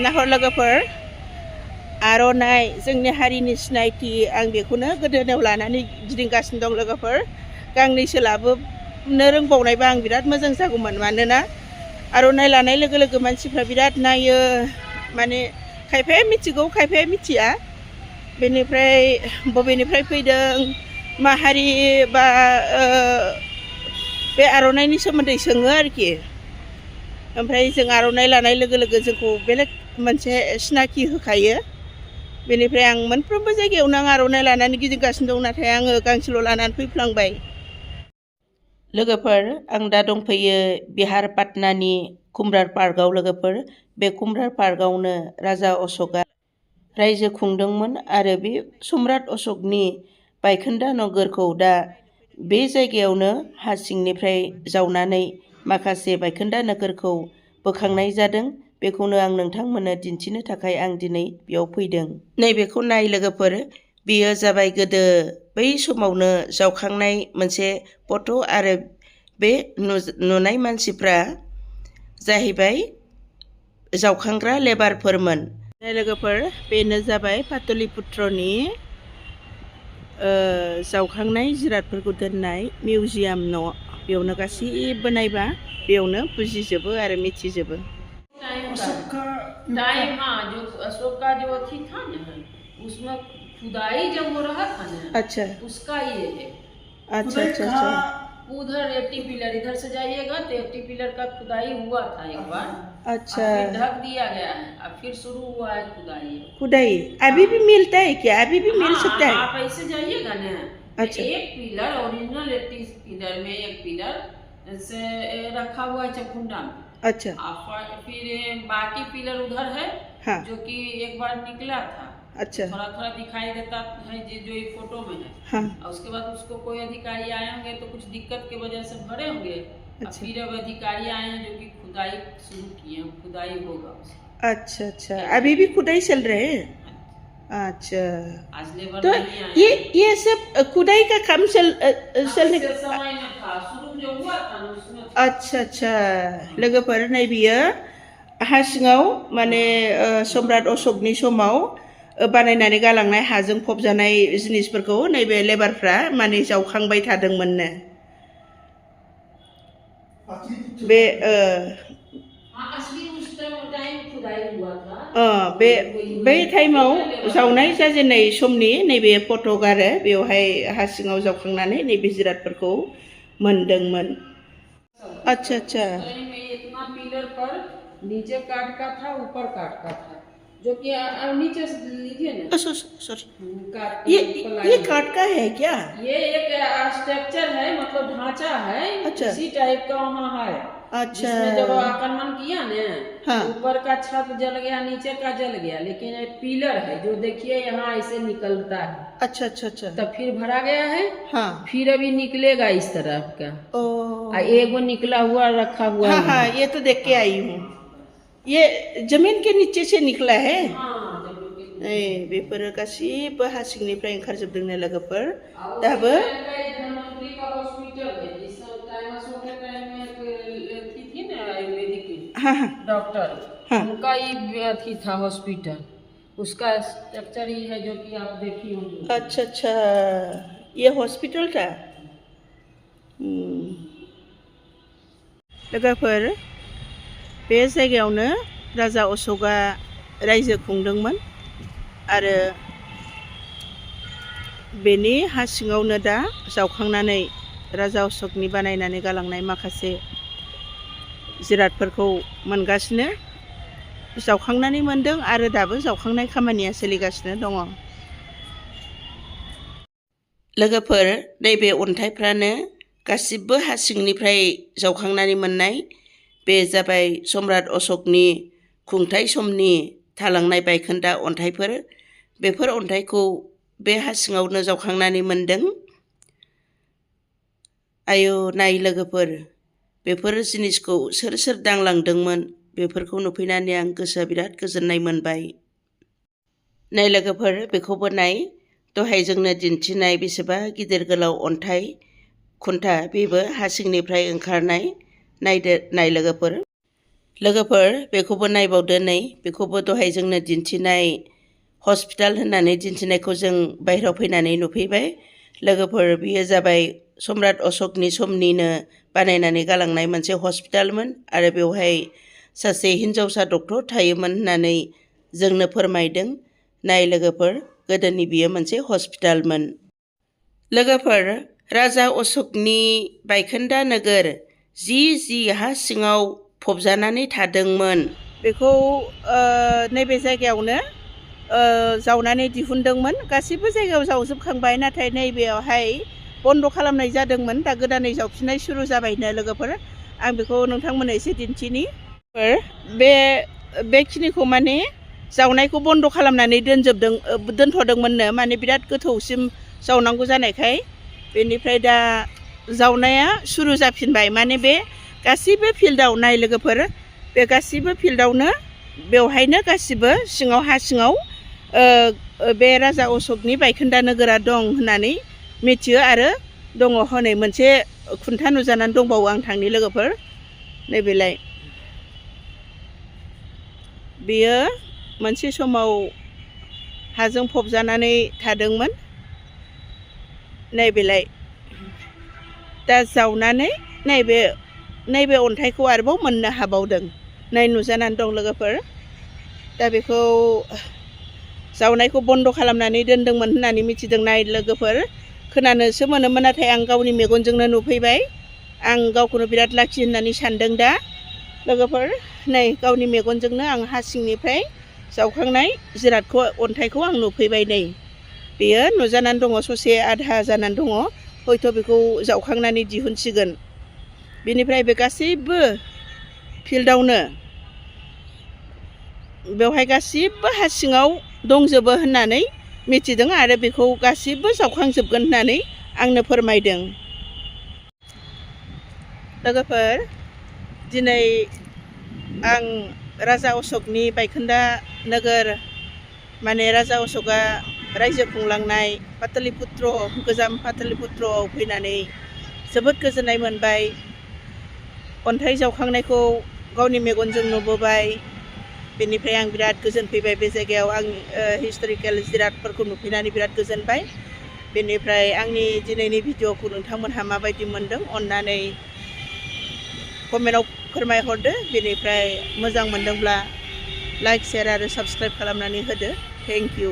नाहर लोगोफोर आर'नाइ जोंनि हारिनि सिनायथि आं बेखौनो गोदोनायाव लानानै गिदिंगासिनो दं लोगोफोर गांनैसो लाबोनो रोंबावनायबा आं बिराद मोजां जागौमोन मानोना आर'नाइ लानाय लोगो लोगो मानसिफ्रा बिराद नायो माने खायफाया मिथिगौ खायफाया मिथिया बेनिफ्राय बबेनिफ्राय फैदों मा हारि बा बे आर'नाइनि सोमोन्दै सोङो आरोखि ओमफ्राय जों आर'नाइ लानाय लोगो लोगो जोंखौ बेलेग मोनसे सिनाखि होखायो बेनिफ्राय आं मोनफ्रोमबो जायगायावनो आं आर'नाइ लानानै गिदिंगासिनो दं नाथाय आङो गांसेल' लानानै फैफ्लांबाय लोगोफोर आं दा दंफैयो बिहार पाटनानि कुम्ब्रार पार्कआव लोगोफोर बे कुम्ब्रार पार्कआवनो राजा अश'कआ रायजो खुंदोंमोन आरो बे सम्राट अश'कनि बायखोन्दा नोगोरखौ दा बे जायगायावनो हा सिंनिफ्राय जावनानै माखासे बायखोन्दा नोगोरखौ बोखांनाय जादों बेखौनो आं नोंथांमोननो दिन्थिनो थाखाय आं दिनै बेयाव फैदों नैबेखौ नाय लोगोफोर बेयो जाबाय गोदो बै समावनो जावखांनाय मोनसे फट' आरो बे नुनाय मानसिफ्रा जाहैबाय जावखांग्रा लेबारफोरमोन लोगोफोर बेनो जाबाय पाटलिपुत्रनि जावखांनाय जिरादफोरखौ दोननाय मिउजियाम न' बेयावनो गासिबो नायबा बेयावनो बुजिजोबो आरो मिथिजोबो टाइम हाँ जो अशोक का जो थी था ना उसमें खुदाई जब हो रहा था ना अच्छा उसका ये है अच्छा अच्छा अच्छा उधर 80 पिलर इधर से जाइएगा तो 80 पिलर का खुदाई हुआ था एक बार अच्छा फिर ढक दिया गया है अब फिर शुरू हुआ है खुदाई अभी भी मिलता है क्या अभी भी मिल सकता है आप ऐसे जाइएगा ना अच्छा एक पिलर ओरिजिनल 80 पिलर में एक पिलर से रखा हुआ है चकुंडा में अच्छा फिर बाकी पिलर उधर है हाँ जो कि एक बार निकला था अच्छा थोड़ा थोड़ा दिखाई देता है जो ये फोटो में है हाँ और उसके बाद उसको कोई अधिकारी आए होंगे तो कुछ दिक्कत की वजह से भरे होंगे अच्छा। फिर अब अधिकारी आए हैं जो कि खुदाई शुरू किए हैं खुदाई होगा अच्छा अच्छा अभी भी खुदाई चल रहे हैं अच्छा आज लेबर तो ये सब खुदाई का काम चलने समय में था शुरू जो हुआ था ना उसमें अच्छा अच्छा लोगोफोर नै बियो हा सिङाव माने सम्राट अशोकनि समाव बानायनानै गालांनाय हाजों फबजानाय जिनिसफोरखौ नैबे लेबारफ्रा माने जावखांबाय थादोंमोननो बे बै टाइमाव जावनाय जाजेननाय समनि नैबे फटक आरो बेवहाय हा सिङाव जावखांनानै नैबे जिरादफोरखौ मोनदोंमोन अच्छा अच्छा इतना पिलर पर नीचे काट का था ऊपर काट का था जो कि नीचे से लीजिए ना सॉरी ये काट का है क्या ये एक स्ट्रक्चर है मतलब ढांचा है अच्छा इसी टाइप का वहाँ है अच्छा जब आक्रमण किया ना हाँ ऊपर का छत जल गया नीचे का जल गया लेकिन एक पिलर है जो देखिए यहाँ ऐसे निकलता है अच्छा अच्छा अच्छा तब फिर भरा गया है हाँ फिर अभी निकलेगा इस तरह का एक वो निकला हुआ रखा हुआ हाँ हाँ ये तो देख के आई हूँ ये जमीन के नीचे से निकला है बेफोरो गासिबो हा सिंनिफ्राय ओंखारजोबदोंनो लोगोफोर दाबो हाँ हाँ डॉक्टर हाँ उनका ही अथी था हॉस्पिटल उसका स्ट्रक्चर ही है जो कि आप देखी होंगी अच्छा अच्छा ये हॉस्पिटल था लोगोफोर बे जायगायावनो राजा अशोकआ रायजो खुंदोंमोन आरो बेनि हा सिङावनो दा जावखांनानै राजा अशोकनि बानायनानै गालांनाय माखासे जिरादफोरखौ मोनगासिनो जावखांनानै मोनदों आरो दाबो जावखांनाय खामानिया सोलिगासिनो दङ लोगोफोर नैबे अन्थाइफ्रानो गासिबो हा सिंनिफ्राय जावखांनानै मोननाय बे जाबाय सम्राट अशोकनि खुंथाय समनि थालांनाय बायखोन्दा अन्थाइफोर बेफोर अन्थाइखौ बे हा सिङावनो जावखांनानै मोनदों आयौ नाय लोगोफोर बेफोर जिनिसखौ सोर सोर दांलांदोंमोन बेफोरखौ नुफैनानै आं गोसोआ बिराद गोजोननाय मोनबाय नाय लोगोफोर बेखौबो नाय दहाय जोंनो दिन्थिनाय बेसेबा गिदिर गोलाव अन्थाइ खुन्था बेबो हा सिंनिफ्राय ओंखारनाय नायदो नाय लोगोफोर लोगोफोर बेखौबो नायबावदो नै बेखौबो दहाय जोंनो दिन्थिनाय हस्पिटाल होननानै दिन्थिनायखौ जों बायह्रायाव फैनानै नुफैबाय। लोगोफोर बेयो जाबाय सम्राट अशकनि समनिनो बानायनानै गालांनाय मोनसे हस्पिटालमोन आरो बेवहाय सासे हिन्जावसा डक्टर थायोमोन होननानै जोंनो फोरमायदों। नाय लोगोफोर गोदोनि बियो मोनसे हस्पिटालमोन। लोगोफोर राजा अशकनि बायखोन्दा नोगोर जि हा सिङाव फबजानानै थादोंमोन बेखौ नैबे जायगायावनो जावनानै दिहुनदोंमोन। गासैबो जायगायाव जावजोबखांबाय नाथाय नैबेयावहाय बन्द' खालामनाय जादोंमोन। दा गोदानै जावफिननाय सुरु जाबायनो लोगोफोर। आं बेखौ नोंथांमोननो एसे दिन्थिनि। बेखिनिखौ माने जावनायखौ बन्द' खालामनानै दोनथ'दोंमोननो, माने बिराद गोथौसिम जावनांगौ जानायखाय। बेनिफ्राय दा जावनाया सुरु जाफिनबाय। माने बे गासैबो फिल्डआव नाय लोगोफोर, बे गासैबो फिल्डआवनो बेवहायनो गासिबो सिङाव हा सिङाव बे राजा अशकनि बायखोन्दा नोगोरा दं होननानै मिथियो आरो दङ। हनै मोनसे खुन्था नुजानानै दंबावो। आं थांनि लोगोफोर, नैबेलाय बेयो मोनसे समाव हाजों फबजानानै थादोंमोन। नैबेलाय दा जावनानै नैबे अन्थाइखौ आरोबाव मोननो हाबावदों। नै नुजानानै दं लोगोफोर। दा बेखौ जावनायखौ बन्द' खालामनानै दोनदोंमोन होननानै मिथिदों। नाय लोगोफोर, खोनानोसो मोनोमोन नाथाय आं गावनि मेगनजोंनो नुफैबाय। आं गावखौनो बिराद लाखि होननानै सानदों दा लोगोफोर। नै गावनि मेगनजोंनो आं हा सिंनिफ्राय जावखांनाय जिरादखौ, अन्थाइखौ आं नुफैबाय। नै बेयो नुजानानै दङ, ससे आधा जानानै दङ। हयथ' बेखौ जावखांनानै दिहुनसिगोन। बेनिफ्राय बे गासैबो फिल्डआवनो बेवहाय गासिबो हा सिङाव दंजोबो होननानै मिथिदों आरो बेखौ गासिबो जावखांजोबगोन होननानै आंनो फोरमायदों। लोगोफोर, दिनै आं राजा अशकनि बायखोन्दा नोगोर, माने राजा अशकआ रायजो खुंलांनाय पाटलिपुत्र, गोजाम पाटलिपुत्रआव फैनानै जोबोद गोजोननाय मोनबाय। अन्थाइ जावखांनायखौ गावनि मेगनजों नुबोबाय। बेनिफ्राय आं बिराद गोजोन फैबाय। बे जायगायाव आं हिस्ट'रिकेल जिरादफोरखौ नुफैनानै बिराद गोजोनबाय। बेनिफ्राय आंनि दिनैनि भिडिअ'खौ नोंथांमोनहा माबायदि मोनदों अन्नानै कमेन्टआव फोरमायहरदो। बेनिफ्राय मोजां मोनदोंब्ला लाइक, शेयार आरो साबस्क्राइब खालामनानै होदो। Thank you.